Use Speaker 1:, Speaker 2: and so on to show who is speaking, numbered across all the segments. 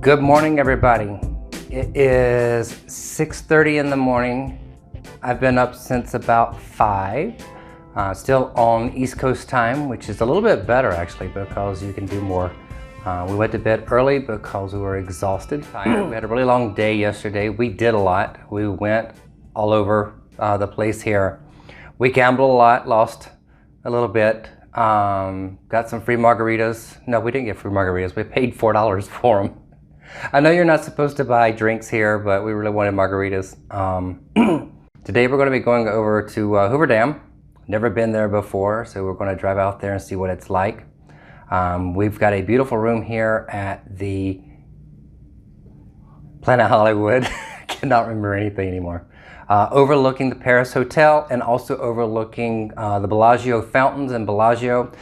Speaker 1: Good morning, everybody. It is 6:30 in the morning. I've been up since about 5. Still on East Coast time, which is a little bit better actually because you can do more. We went to bed early because we were exhausted. We had a really long day yesterday. We did a lot. We went all over the place here. We gambled a lot, lost a little bit. Got some free margaritas. No, we didn't get free margaritas. We paid $4 for them. I know you're not supposed to buy drinks here, but we really wanted margaritas. Today we're going to be going over to Hoover Dam. Never been there before, so we're going to drive out there and see what it's like. We've got a beautiful room here at the Planet Hollywood. I cannot remember anything anymore. Overlooking the Paris Hotel and also overlooking the Bellagio fountains in Bellagio.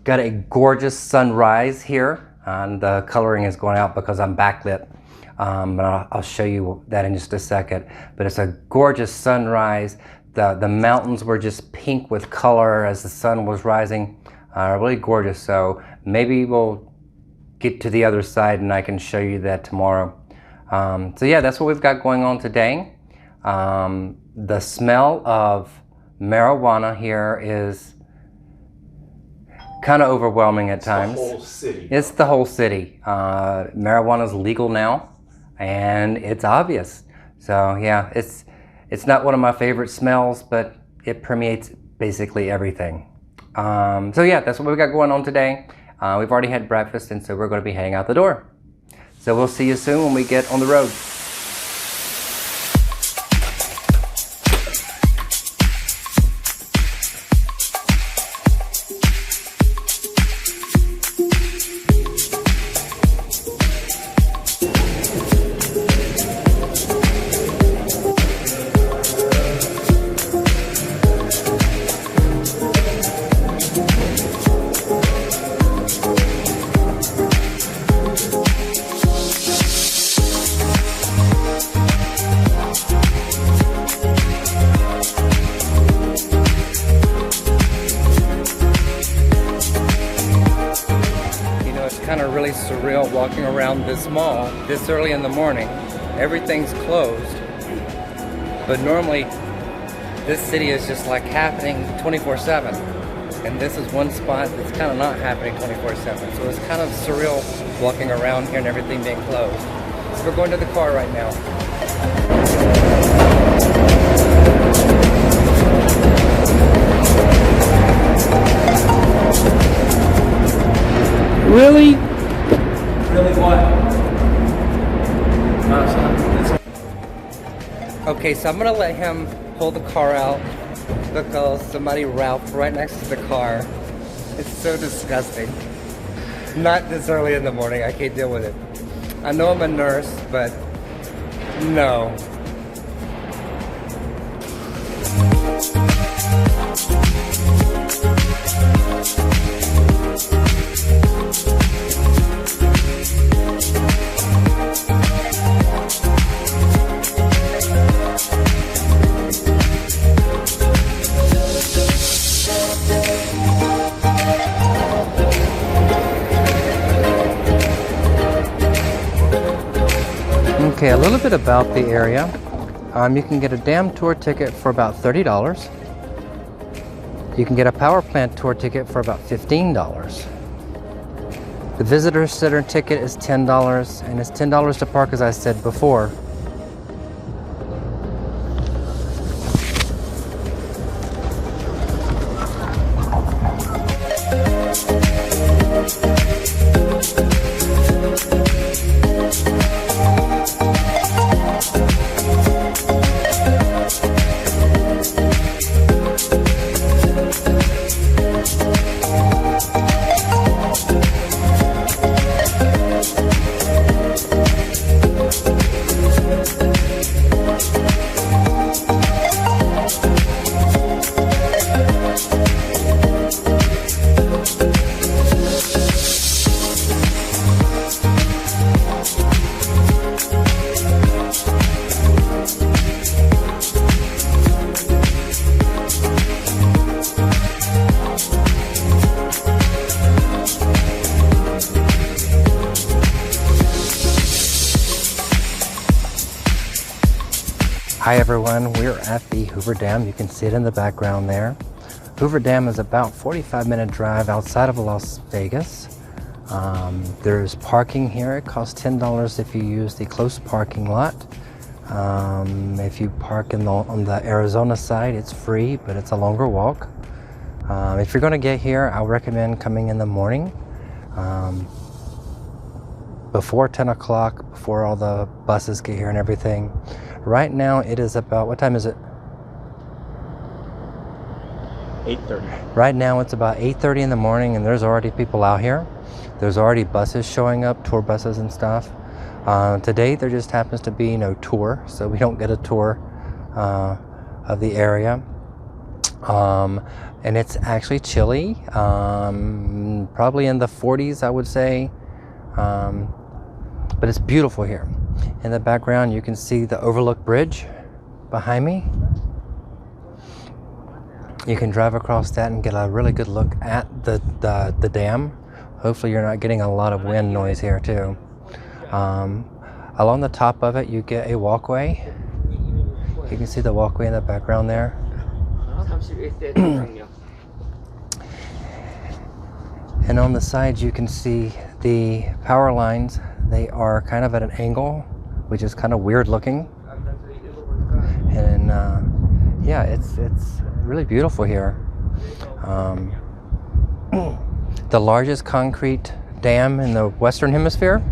Speaker 1: Got a gorgeous sunrise here. And the coloring is going out because I'm backlit. But I'll show you that in just a second. But it's a gorgeous sunrise. The mountains were just pink with color as the sun was rising. Really gorgeous. So maybe we'll get to the other side and I can show you that tomorrow. So yeah, that's what we've got going on today. The smell of marijuana here is kind of overwhelming at times.
Speaker 2: It's the whole city.
Speaker 1: It's the whole city. Marijuana is legal now, and it's obvious. So yeah, it's not one of my favorite smells, but it permeates basically everything. So yeah, that's what we've got going on today. We've already had breakfast, and so we're going to be heading out the door. So we'll see you soon when we get on the road. Kind of really surreal walking around this mall this early in the morning. Everything's closed, but normally this city is just like happening 24/7, and this is one spot that's kind of not happening 24/7. So it's kind of surreal walking around here and everything being closed. So we're going to the car right now. Really?
Speaker 2: Really what?
Speaker 1: Okay, so I'm gonna let him pull the car out because somebody ralphed right next to the car. It's so disgusting. Not this early in the morning, I can't deal with it. I know I'm a nurse, but no. Okay, a little bit about the area. You can get a dam tour ticket for about $30. You can get a power plant tour ticket for about $15. The visitor center ticket is $10, and it's $10 to park, as I said before. Hi everyone, we're at the Hoover Dam. You can see it in the background there. Hoover Dam is about 45-minute drive outside of Las Vegas. There's parking here. It costs $10 if you use the close parking lot. If you park on the Arizona side, it's free, but it's a longer walk. If you're going to get here, I recommend coming in the morning. Before 10 o'clock, before all the buses get here and everything. Right now it is about, what time is it?
Speaker 2: 8:30.
Speaker 1: Right now it's about 8:30 in the morning, and there's already people out here. There's already buses showing up, tour buses and stuff. Today there just happens to be no tour, so we don't get a tour of the area. And it's actually chilly, probably in the 40s, I would say. But it's beautiful here. In the background, you can see the Overlook Bridge behind me. You can drive across that and get a really good look at the dam. Hopefully you're not getting a lot of wind noise here too. Along the top of it, you get a walkway. You can see the walkway in the background there. And on the sides, you can see the power lines. They are kind of at an angle, which is kind of weird looking. And yeah, it's really beautiful here. The largest concrete dam in the Western Hemisphere.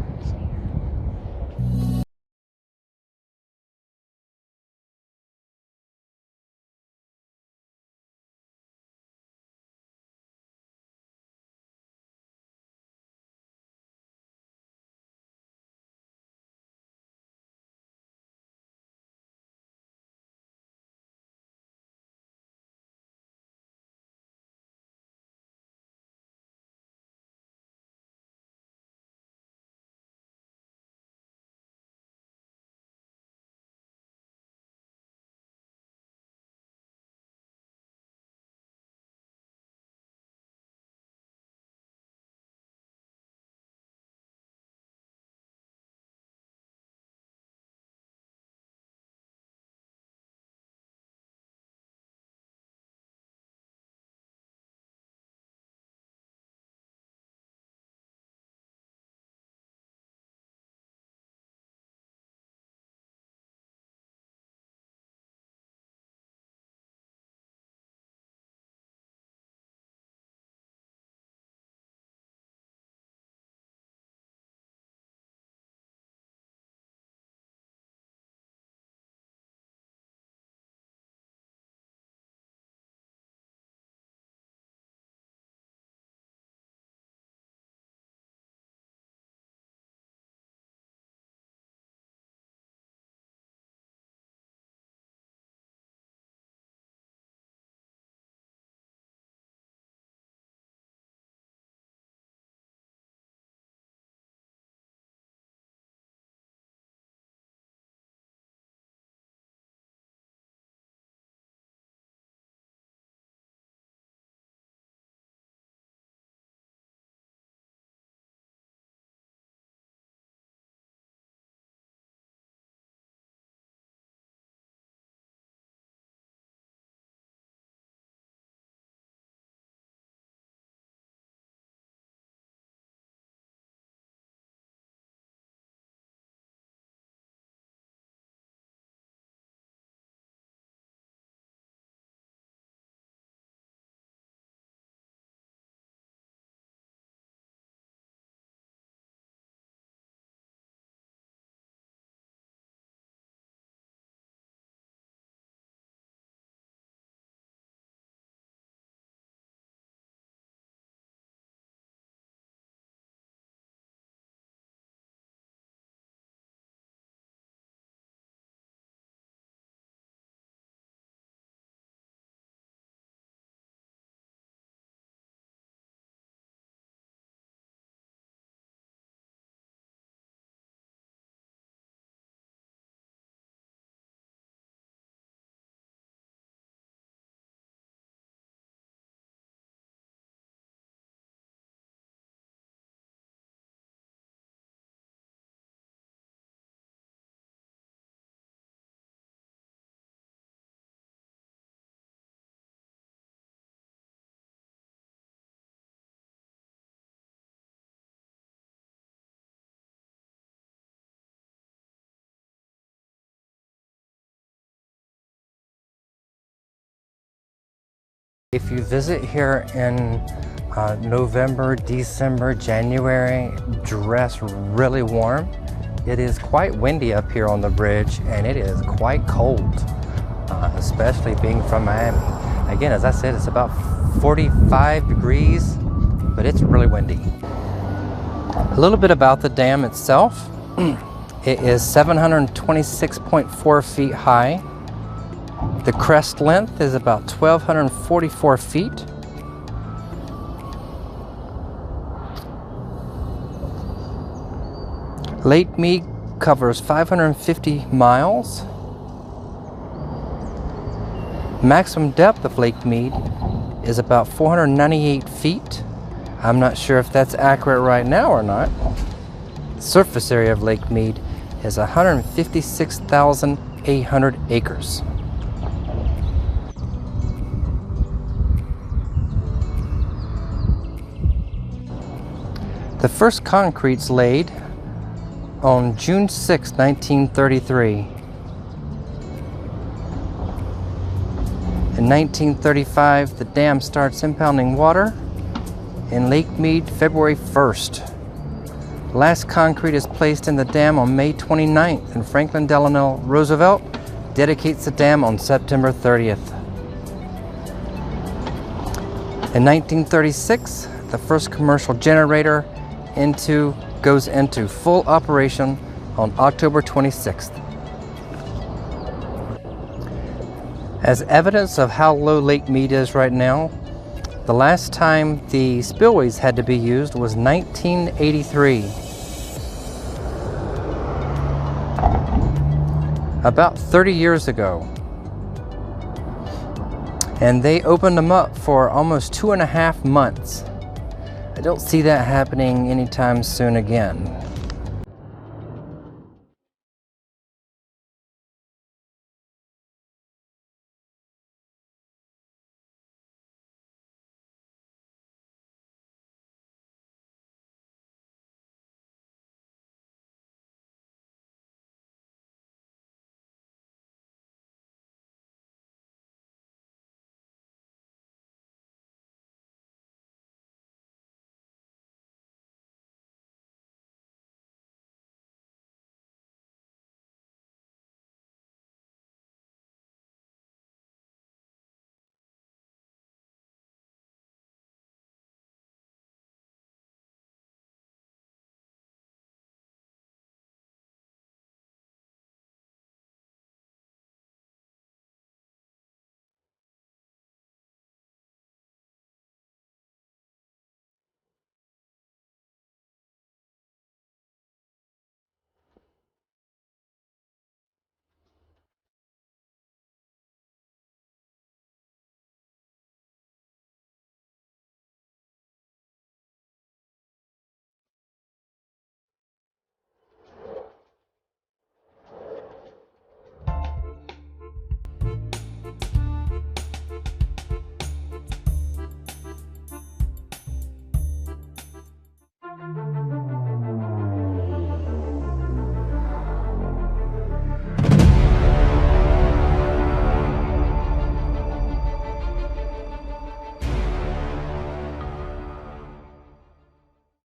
Speaker 1: If you visit here in November, December, January, dress really warm. It is quite windy up here on the bridge, and it is quite cold, especially being from Miami. Again, as I said, it's about 45 degrees, but it's really windy. A little bit about the dam itself. It is 726.4 feet high. The crest length is about 1,244 feet. Lake Mead covers 550 miles. Maximum depth of Lake Mead is about 498 feet. I'm not sure if that's accurate right now or not. Surface area of Lake Mead is 156,800 acres. The first concrete's laid on June 6, 1933. In 1935, the dam starts impounding water. In Lake Mead, February 1st. Last concrete is placed in the dam on May 29th, and Franklin Delano Roosevelt dedicates the dam on September 30th. In 1936, the first commercial generator goes into full operation on October 26th. As evidence of how low Lake Mead is right now, the last time the spillways had to be used was 1983. About 30 years ago. And they opened them up for almost 2.5 months. I don't see that happening anytime soon again.